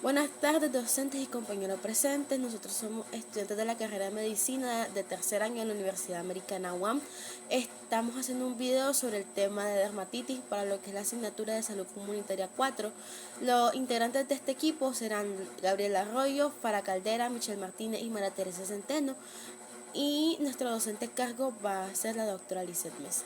Buenas tardes, docentes y compañeros presentes. Nosotros somos estudiantes de la carrera de Medicina de tercer año en la Universidad Americana UAM. Estamos haciendo un video sobre el tema de dermatitis para lo que es la asignatura de Salud Comunitaria 4. Los integrantes de este equipo serán Gabriela Arroyo, Fara Caldera, Michelle Martínez y María Teresa Centeno. Y nuestro docente cargo va a ser la doctora Lizeth Mesa.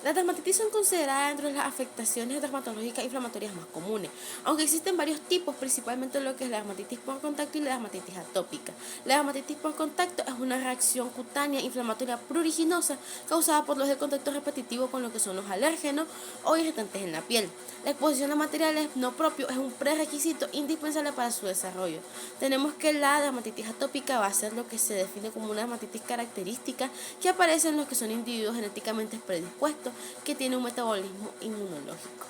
Las dermatitis son consideradas dentro de las afectaciones dermatológicas inflamatorias más comunes, aunque existen varios tipos, principalmente lo que es la dermatitis por contacto y la dermatitis atópica. La dermatitis por contacto es una reacción cutánea inflamatoria pruriginosa causada por los de contacto repetitivo con lo que son los alérgenos o irritantes en la piel. La exposición a materiales no propios es un prerequisito indispensable para su desarrollo. Tenemos que la dermatitis atópica va a ser lo que se define como una dermatitis característica que aparece en los que son individuos genéticamente predispuestos que tienen un metabolismo inmunológico.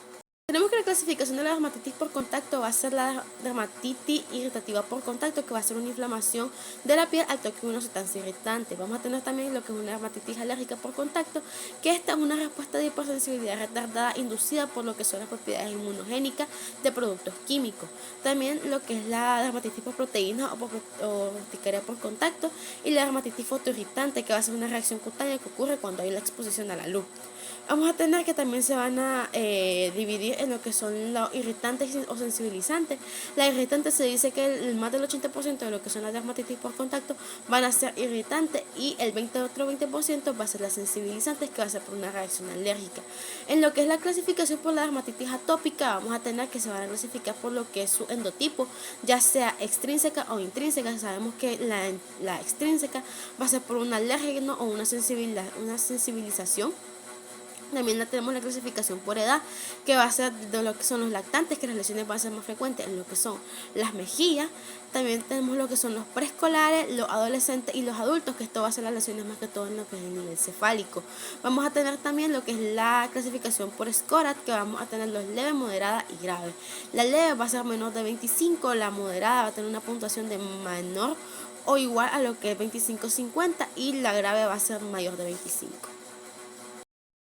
Tenemos que la clasificación de la dermatitis por contacto va a ser la dermatitis irritativa por contacto, que va a ser una inflamación de la piel al toque de una sustancia irritante. Vamos a tener también lo que es una dermatitis alérgica por contacto, que esta es una respuesta de hipersensibilidad retardada inducida por lo que son las propiedades inmunogénicas de productos químicos. También lo que es la dermatitis por proteína o urticaria por contacto y la dermatitis fotoirritante, que va a ser una reacción cutánea que ocurre cuando hay la exposición a la luz. Vamos a tener que también se van a dividir en lo que son los irritantes o sensibilizantes. La irritante se dice que más del 80% de lo que son las dermatitis por contacto van a ser irritantes y el otro 20% va a ser las sensibilizantes, que va a ser por una reacción alérgica. En lo que es la clasificación por la dermatitis atópica, vamos a tener que se van a clasificar por lo que es su endotipo, ya sea extrínseca o intrínseca. Sabemos que la extrínseca va a ser por un alérgeno o una sensibilización. También tenemos la clasificación por edad, que va a ser de lo que son los lactantes, que las lesiones van a ser más frecuentes en lo que son las mejillas. También tenemos lo que son los preescolares, los adolescentes y los adultos, que esto va a ser las lesiones más que todo en lo que es el nivel cefálico. Vamos a tener también lo que es la clasificación por SCORAT, que vamos a tener los leves, moderada y grave. La leve va a ser menor de 25, la moderada va a tener una puntuación de menor o igual a lo que es 25-50 y la grave va a ser mayor de 25.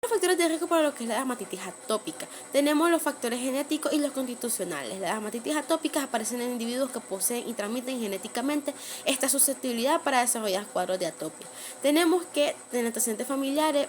Factores de riesgo para lo que es la dermatitis atópica. Tenemos los factores genéticos y los constitucionales. Las dermatitis atópicas aparecen en individuos que poseen y transmiten genéticamente esta susceptibilidad para desarrollar cuadros de atopia. Tenemos que en antecedentes familiares,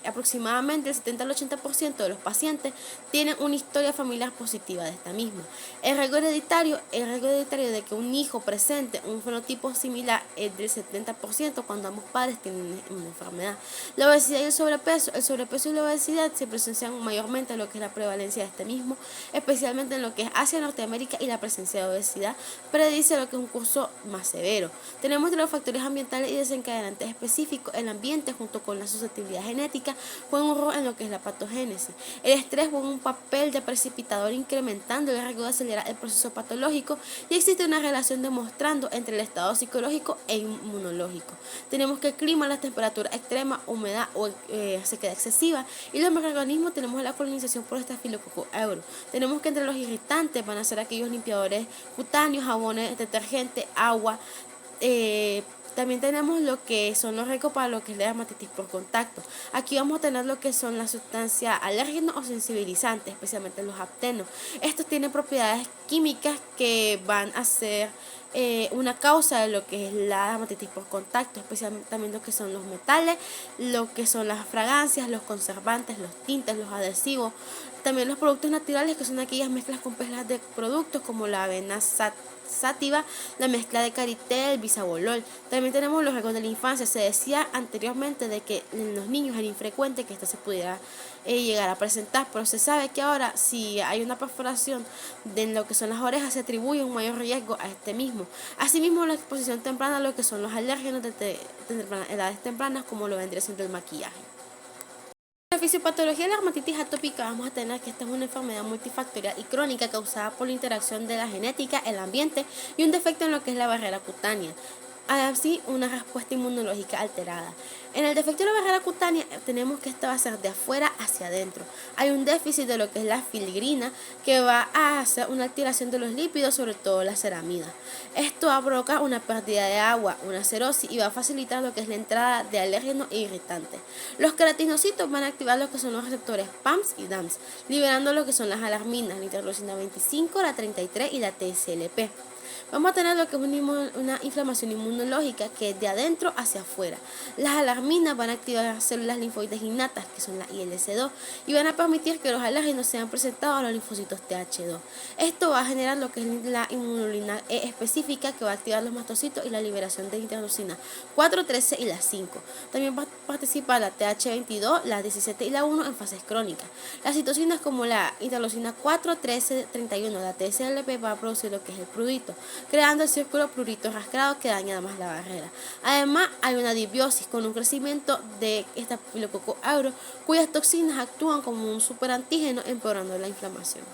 aproximadamente el 70 al 80% de los pacientes tienen una historia familiar positiva de esta misma. El riesgo hereditario de que un hijo presente un fenotipo similar es del 70% cuando ambos padres tienen una enfermedad. La obesidad y el sobrepeso y la obesidad se presencian mayormente en lo que es la prevalencia de este mismo, especialmente en lo que es Asia, Norteamérica, y la presencia de obesidad predice lo que es un curso más severo. Tenemos de los factores ambientales y desencadenantes específicos. El ambiente, junto con la susceptibilidad genética, juega un rol en lo que es la patogénesis. El estrés juega un papel de precipitador incrementando el riesgo de acelerar el proceso patológico, y existe una relación demostrando entre el estado psicológico e inmunológico. Tenemos que el clima, las temperaturas extremas, humedad o sequedad excesiva, y los microorganismos. Tenemos la colonización por Staphylococcus aureus. Tenemos que entre los irritantes van a ser aquellos limpiadores cutáneos, jabones, detergentes, agua. También tenemos lo que son los riesgos para lo que es la dermatitis por contacto. Aquí vamos a tener lo que son las sustancias alérgenos o sensibilizantes, especialmente los aptenos. Estos tienen propiedades químicas que van a ser una causa de lo que es la dermatitis por contacto, especialmente también lo que son los metales, lo que son las fragancias, los conservantes, los tintes, los adhesivos. También los productos naturales, que son aquellas mezclas complejas de productos como la avena sativa, la mezcla de caritel, bisabolol. También tenemos los riesgos de la infancia. Se decía anteriormente de que en los niños era infrecuente que esto se pudiera llegar a presentar, pero se sabe que ahora si hay una perforación de lo que son las orejas se atribuye un mayor riesgo a este mismo. Asimismo, la exposición temprana a lo que son los alérgenos de edades tempranas, como lo vendría siendo el maquillaje. En la fisiopatología de la dermatitis atópica vamos a tener que esta es una enfermedad multifactorial y crónica causada por la interacción de la genética, el ambiente y un defecto en lo que es la barrera cutánea. así una respuesta inmunológica alterada. En el defecto de la barrera cutánea tenemos que esta va a ser de afuera hacia adentro. Hay un déficit de lo que es la filigrina que va a hacer una alteración de los lípidos, sobre todo la ceramida. Esto va a provocar una pérdida de agua, una cerosis y va a facilitar lo que es la entrada de alérgenos e irritantes. Los queratinocitos van a activar lo que son los receptores PAMS y DAMS, liberando lo que son las alarminas, la interleucina 25, la 33 y la TSLP. Vamos a tener lo que es una inflamación inmunológica que es de adentro hacia afuera. Las alarminas van a activar las células linfoides innatas, que son las ILC2, y van a permitir que los alérgenos sean presentados a los linfocitos TH2. Esto va a generar lo que es la inmunolina E específica, que va a activar los mastocitos y la liberación de interleucina 4, 13 y la 5. También va a participar la TH22, la 17 y la 1 en fases crónicas. Las citocinas como la interleucina 4, 13, 31, la TSLP va a producir lo que es el prurito, creando el círculo prurito rascado que daña más la barrera. Además, hay una disbiosis con un crecimiento de estafilococo aureus, cuyas toxinas actúan como un superantígeno, empeorando la inflamación.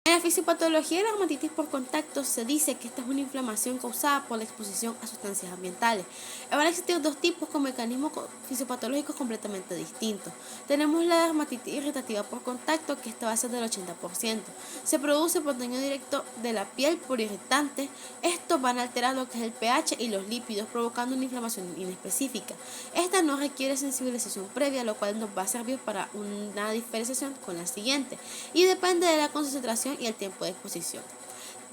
En la fisiopatología de la dermatitis por contacto se dice que esta es una inflamación causada por la exposición a sustancias ambientales. Van a existir dos tipos con mecanismos fisiopatológicos completamente distintos. Tenemos la dermatitis irritativa por contacto, que esta va a ser del 80%. Se produce por daño directo de la piel por irritantes. Estos van a alterar lo que es el pH y los lípidos, provocando una inflamación inespecífica. Esta no requiere sensibilización previa, lo cual nos va a servir para una diferenciación con la siguiente, y depende de la concentración y el tiempo de exposición.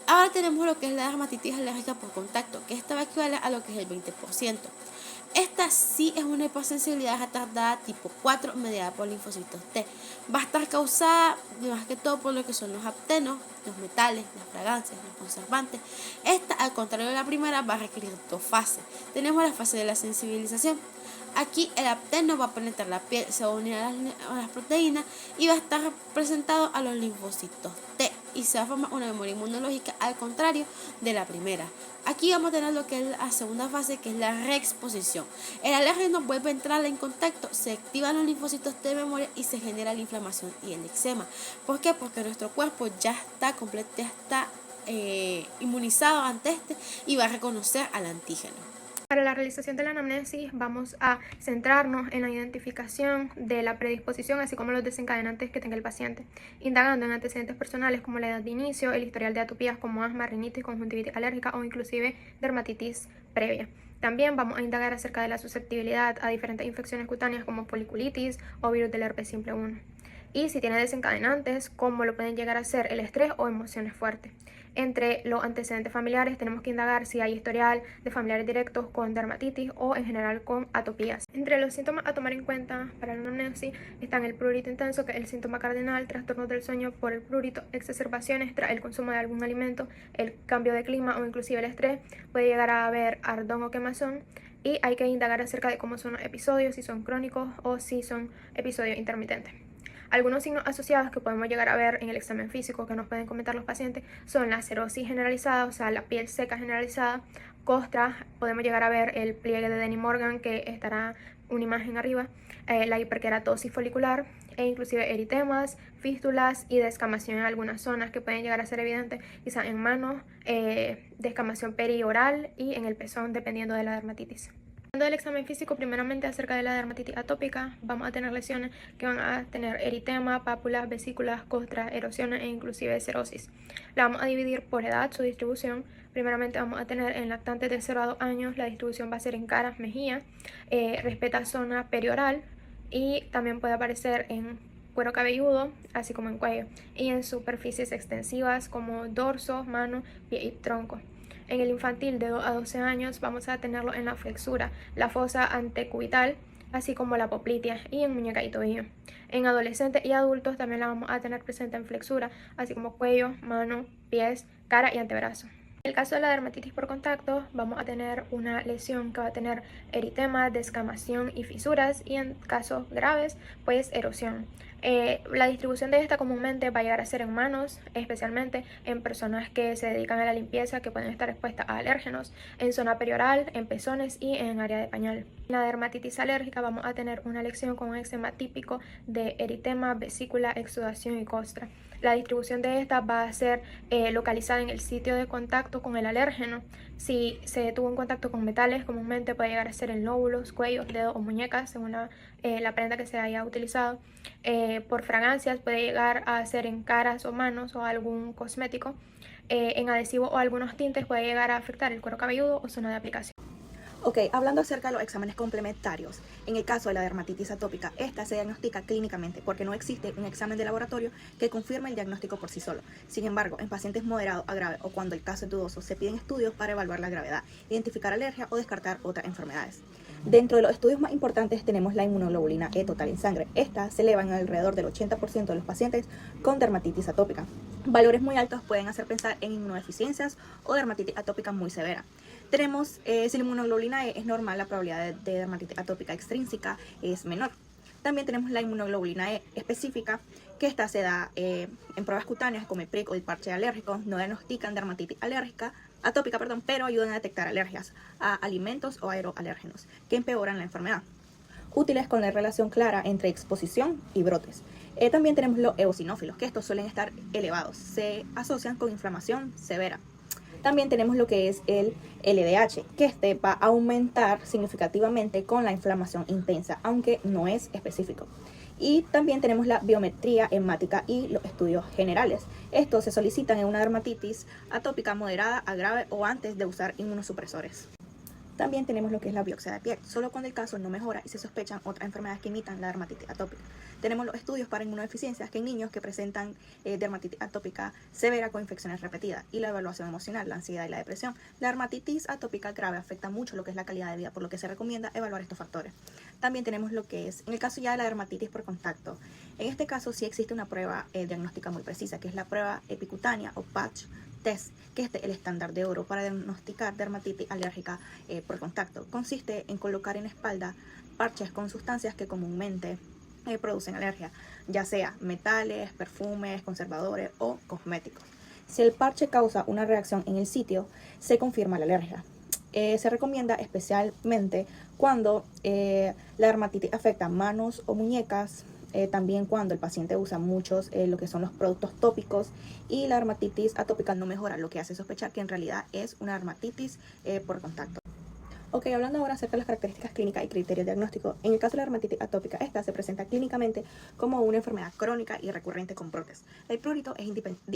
Ahora tenemos lo que es la dermatitis alérgica por contacto, que esta va a equivaler a lo que es el 20%. Esta sí es una hipersensibilidad retardada tipo 4 mediada por linfocitos T. Va a estar causada más que todo por lo que son los aptenos, los metales, las fragancias, los conservantes. Esta, al contrario de la primera, va a requerir dos fases. Tenemos la fase de la sensibilización. Aquí el apteno va a penetrar la piel, se va a unir a las proteínas y va a estar presentado a los linfocitos T y se va a formar una memoria inmunológica, al contrario de la primera. Aquí vamos a tener lo que es la segunda fase, que es la reexposición. El alérgeno vuelve a entrar en contacto, se activan los linfocitos T de memoria y se genera la inflamación y el eczema. ¿Por qué? Porque nuestro cuerpo ya está inmunizado ante este y va a reconocer al antígeno. Para la realización de la anamnesis vamos a centrarnos en la identificación de la predisposición, así como los desencadenantes que tenga el paciente, indagando en antecedentes personales como la edad de inicio, el historial de atopías como asma, rinitis, conjuntivitis alérgica o inclusive dermatitis previa. También vamos a indagar acerca de la susceptibilidad a diferentes infecciones cutáneas como foliculitis o virus del herpes simple 1. Y si tiene desencadenantes, cómo lo pueden llegar a ser el estrés o emociones fuertes. Entre los antecedentes familiares tenemos que indagar si hay historial de familiares directos con dermatitis o en general con atopías. Entre los síntomas a tomar en cuenta para la anamnesis están el prurito intenso, que es el síntoma cardinal, trastornos del sueño por el prurito, exacerbaciones tras el consumo de algún alimento, el cambio de clima o inclusive el estrés, puede llegar a haber ardón o quemazón. Y hay que indagar acerca de cómo son los episodios, si son crónicos o si son episodios intermitentes. Algunos signos asociados que podemos llegar a ver en el examen físico que nos pueden comentar los pacientes son la cerosis generalizada, o sea, la piel seca generalizada, costras, podemos llegar a ver el pliegue de Denny Morgan, que estará una imagen arriba, la hiperkeratosis folicular e inclusive eritemas, fístulas y descamación en algunas zonas que pueden llegar a ser evidentes, quizás en manos, descamación perioral y en el pezón, dependiendo de la dermatitis. Hablando del examen físico, primeramente acerca de la dermatitis atópica, vamos a tener lesiones que van a tener eritema, pápulas, vesículas, costras, erosiones e inclusive cerosis. La vamos a dividir por edad, su distribución. Primeramente vamos a tener en lactantes de 0 a 2 años, la distribución va a ser en caras, mejilla, respeta zona perioral y también puede aparecer en cuero cabelludo, así como en cuello, y en superficies extensivas como dorso, mano, pie y tronco. En el infantil de 2 a 12 años vamos a tenerlo en la flexura, la fosa antecubital, así como la poplitea y en muñeca y tobillo. En adolescentes y adultos también la vamos a tener presente en flexura, así como cuello, mano, pies, cara y antebrazo. En el caso de la dermatitis por contacto, vamos a tener una lesión que va a tener eritema, descamación y fisuras, y en casos graves, pues erosión. La distribución de esta comúnmente va a llegar a ser en manos, especialmente en personas que se dedican a la limpieza, que pueden estar expuestas a alérgenos, en zona perioral, en pezones y en área de pañal. En la dermatitis alérgica vamos a tener una lesión con un eczema típico de eritema, vesícula, exudación y costra. la distribución de esta va a ser localizada en el sitio de contacto con el alérgeno. Si se tuvo un contacto con metales, comúnmente puede llegar a ser en lóbulos, cuellos, dedos o muñecas, según la prenda que se haya utilizado. Por fragancias puede llegar a ser en caras o manos o algún cosmético. En adhesivo o algunos tintes puede llegar a afectar el cuero cabelludo o zona de aplicación. Ok, hablando acerca de los exámenes complementarios, en el caso de la dermatitis atópica, esta se diagnostica clínicamente porque no existe un examen de laboratorio que confirme el diagnóstico por sí solo. Sin embargo, en pacientes moderados a graves o cuando el caso es dudoso, se piden estudios para evaluar la gravedad, identificar alergia o descartar otras enfermedades. Dentro de los estudios más importantes tenemos la inmunoglobulina E total en sangre. Esta se eleva en alrededor del 80% de los pacientes con dermatitis atópica. Valores muy altos pueden hacer pensar en inmunodeficiencias o dermatitis atópica muy severa. Tenemos, si la inmunoglobulina E es normal, la probabilidad de dermatitis atópica extrínseca es menor. También tenemos la inmunoglobulina E específica, que esta se da en pruebas cutáneas como el PRIC o el parche alérgico. No diagnostican dermatitis atópica, pero ayudan a detectar alergias a alimentos o aeroalérgenos que empeoran la enfermedad. Útiles con la relación clara entre exposición y brotes. También tenemos los eosinófilos, que estos suelen estar elevados. Se asocian con inflamación severa. También tenemos lo que es el LDH, que este va a aumentar significativamente con la inflamación intensa, aunque no es específico. Y también tenemos la biometría hemática y los estudios generales. Estos se solicitan en una dermatitis atópica moderada a grave o antes de usar inmunosupresores. También tenemos lo que es la biopsia de piel, solo cuando el caso no mejora y se sospechan otras enfermedades que imitan la dermatitis atópica. Tenemos los estudios para inmunodeficiencias que en niños que presentan dermatitis atópica severa con infecciones repetidas y la evaluación emocional, la ansiedad y la depresión. La dermatitis atópica grave afecta mucho lo que es la calidad de vida, por lo que se recomienda evaluar estos factores. También tenemos lo que es, en el caso ya de la dermatitis por contacto, en este caso sí existe una prueba diagnóstica muy precisa, que es la prueba epicutánea o patch test, que es el estándar de oro para diagnosticar dermatitis alérgica por contacto. Consiste en colocar en la espalda parches con sustancias que comúnmente producen alergia, ya sea metales, perfumes, conservadores o cosméticos. Si el parche causa una reacción en el sitio, se confirma la alergia. Se recomienda especialmente cuando la dermatitis afecta manos o muñecas, también cuando el paciente usa muchos lo que son los productos tópicos y la dermatitis atópica no mejora, lo que hace sospechar que en realidad es una dermatitis por contacto. Ok, hablando ahora acerca de las características clínicas y criterios diagnósticos. En el caso de la dermatitis atópica, esta se presenta clínicamente como una enfermedad crónica y recurrente con brotes. El prurito es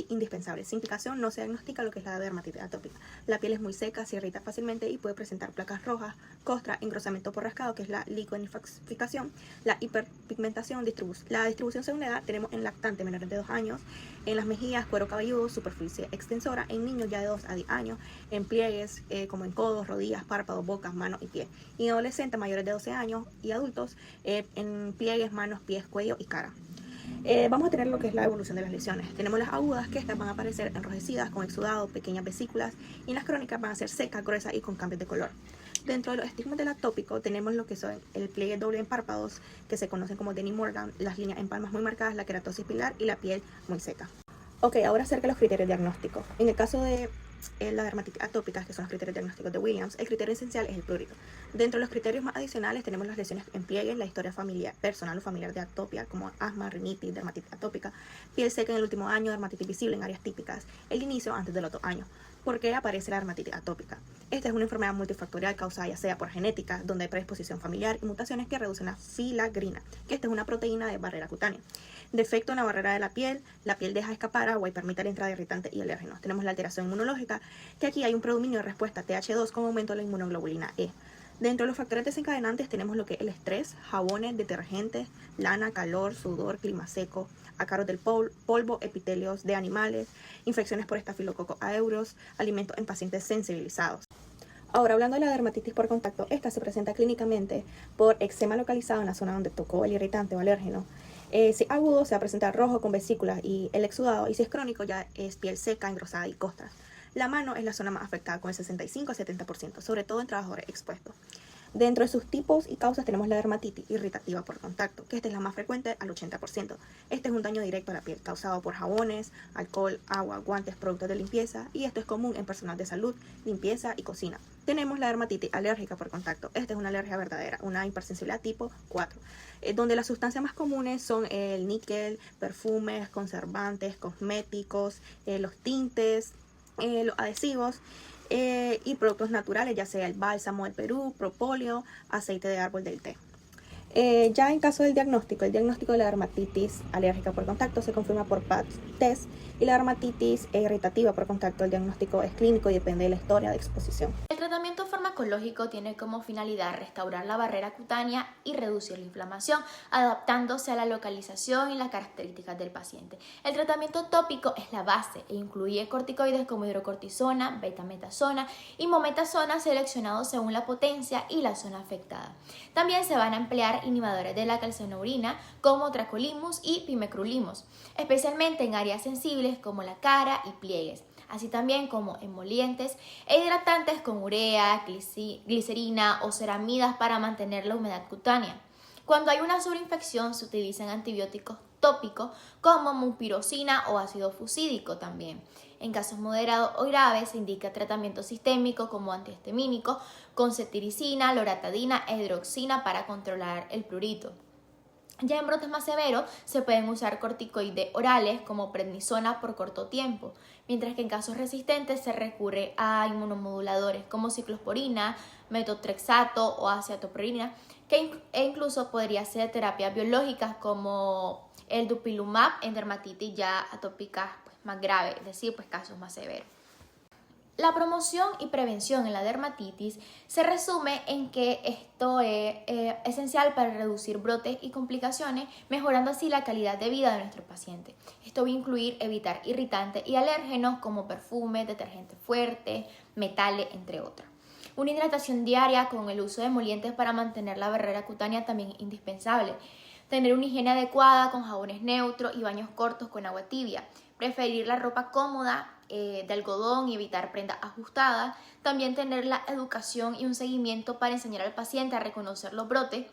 indispensable. Sin picación no se diagnostica lo que es la dermatitis atópica. La piel es muy seca, se irrita fácilmente y puede presentar placas rojas, costra, engrosamiento por rascado, que es la liquenificación, la hiperpigmentación, la distribución según la edad. Tenemos en lactantes menores de 2 años, en las mejillas, cuero cabelludo, superficie extensora, en niños ya de 2 a 10 años, en pliegues como en codos, rodillas, párpados, boca, manos y pies, y en adolescentes mayores de 12 años y adultos en pliegues, manos, pies, cuello y cara. Vamos a tener lo que es la evolución de las lesiones. Tenemos las agudas, que estas van a aparecer enrojecidas, con exudado, pequeñas vesículas, y en las crónicas van a ser secas, gruesas y con cambios de color. Dentro de los estigmas del atópico tenemos lo que son el pliegue doble en párpados, que se conocen como Denny Morgan, las líneas en palmas muy marcadas, la queratosis pilar y la piel muy seca. Ok, ahora acerca de los criterios diagnósticos. En el caso de la dermatitis atópica, que son los criterios diagnósticos de Williams, el criterio esencial es el prurito. Dentro de los criterios más adicionales tenemos las lesiones en pliegues, la historia familiar, personal o familiar de atopia, como asma, rinitis, dermatitis atópica, piel seca en el último año, dermatitis visible en áreas típicas, el inicio antes del otro año. ¿Por qué aparece la dermatitis atópica? Esta es una enfermedad multifactorial causada ya sea por genética, donde hay predisposición familiar y mutaciones que reducen la filagrina, que esta es una proteína de barrera cutánea. Defecto en la barrera de la piel deja escapar agua y permite la entrada de irritantes y alérgenos. Tenemos la alteración inmunológica, que aquí hay un predominio de respuesta TH2 con aumento de la inmunoglobulina E. Dentro de los factores desencadenantes tenemos lo que es el estrés, jabones, detergentes, lana, calor, sudor, clima seco, ácaros del polvo, epitelios de animales, infecciones por estafilococo aureus, alimentos en pacientes sensibilizados. Ahora, hablando de la dermatitis por contacto, esta se presenta clínicamente por eczema localizado en la zona donde tocó el irritante o alérgeno. Si es agudo, se va a presentar rojo con vesículas y el exudado, y si es crónico, ya es piel seca, engrosada y costras. La mano es la zona más afectada con el 65 a 70%, sobre todo en trabajadores expuestos. Dentro de sus tipos y causas tenemos la dermatitis irritativa por contacto, que esta es la más frecuente al 80%. Este es un daño directo a la piel causado por jabones, alcohol, agua, guantes, productos de limpieza, y esto es común en personal de salud, limpieza y cocina. Tenemos la dermatitis alérgica por contacto. Esta es una alergia verdadera, una hipersensibilidad tipo 4, donde las sustancias más comunes son el níquel, perfumes, conservantes, cosméticos, los tintes, los adhesivos y productos naturales, ya sea el bálsamo del Perú, propóleo, aceite de árbol del té. Ya en caso del diagnóstico, el diagnóstico de la dermatitis alérgica por contacto se confirma por PAT-test, y la dermatitis irritativa por contacto, el diagnóstico es clínico y depende de la historia de exposición. El tratamiento farmacológico tiene como finalidad restaurar la barrera cutánea y reducir la inflamación, adaptándose a la localización y las características del paciente. El tratamiento tópico es la base e incluye corticoides como hidrocortisona, betametasona y mometasona seleccionados según la potencia y la zona afectada. También se van a emplear inhibidores de la calcinurina como tacrolimus y pimecrolimus, especialmente en áreas sensibles como la cara y pliegues, así también como emolientes e hidratantes con urea, glicerina o ceramidas para mantener la humedad cutánea. Cuando hay una sobreinfección se utilizan antibióticos tópicos como mupirocina o ácido fusídico también. En casos moderados o graves se indica tratamiento sistémico como antihistamínico con cetiricina, loratadina e hidroxina para controlar el prurito. Ya en brotes más severos se pueden usar corticoides orales como prednisona por corto tiempo, mientras que en casos resistentes se recurre a inmunomoduladores como ciclosporina, metotrexato o acetoprina, e incluso podría ser terapias biológicas como el dupilumab en dermatitis ya atópica más grave, es decir, casos más severos. La promoción y prevención en la dermatitis se resume en que esto es esencial para reducir brotes y complicaciones, mejorando así la calidad de vida de nuestro paciente. Esto va a incluir evitar irritantes y alérgenos como perfumes, detergentes fuertes, metales, entre otros. Una hidratación diaria con el uso de emolientes para mantener la barrera cutánea también es indispensable. Tener una higiene adecuada con jabones neutros y baños cortos con agua tibia. Preferir la ropa cómoda de algodón y evitar prendas ajustadas. También tener la educación y un seguimiento para enseñar al paciente a reconocer los brotes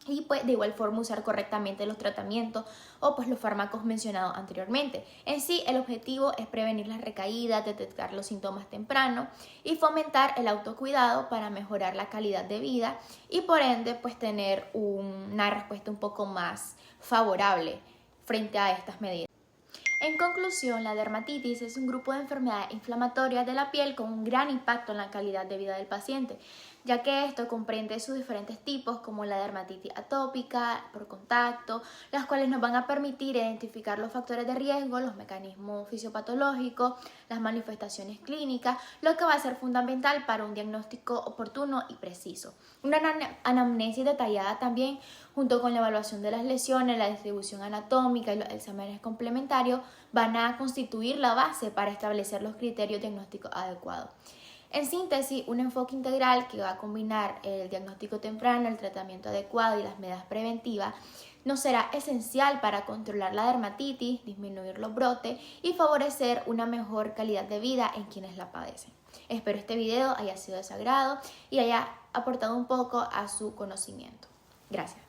y de igual forma usar correctamente los tratamientos o los fármacos mencionados anteriormente. En sí, el objetivo es prevenir las recaídas, detectar los síntomas temprano y fomentar el autocuidado para mejorar la calidad de vida y por ende tener una respuesta un poco más favorable frente a estas medidas. En conclusión, la dermatitis es un grupo de enfermedades inflamatorias de la piel con un gran impacto en la calidad de vida del paciente, ya que esto comprende sus diferentes tipos como la dermatitis atópica, por contacto, las cuales nos van a permitir identificar los factores de riesgo, los mecanismos fisiopatológicos, las manifestaciones clínicas, lo que va a ser fundamental para un diagnóstico oportuno y preciso. Una anamnesis detallada también, junto con la evaluación de las lesiones, la distribución anatómica y los exámenes complementarios, van a constituir la base para establecer los criterios diagnósticos adecuados. En síntesis, un enfoque integral que va a combinar el diagnóstico temprano, el tratamiento adecuado y las medidas preventivas nos será esencial para controlar la dermatitis, disminuir los brotes y favorecer una mejor calidad de vida en quienes la padecen. Espero este video haya sido de su agrado y haya aportado un poco a su conocimiento. Gracias.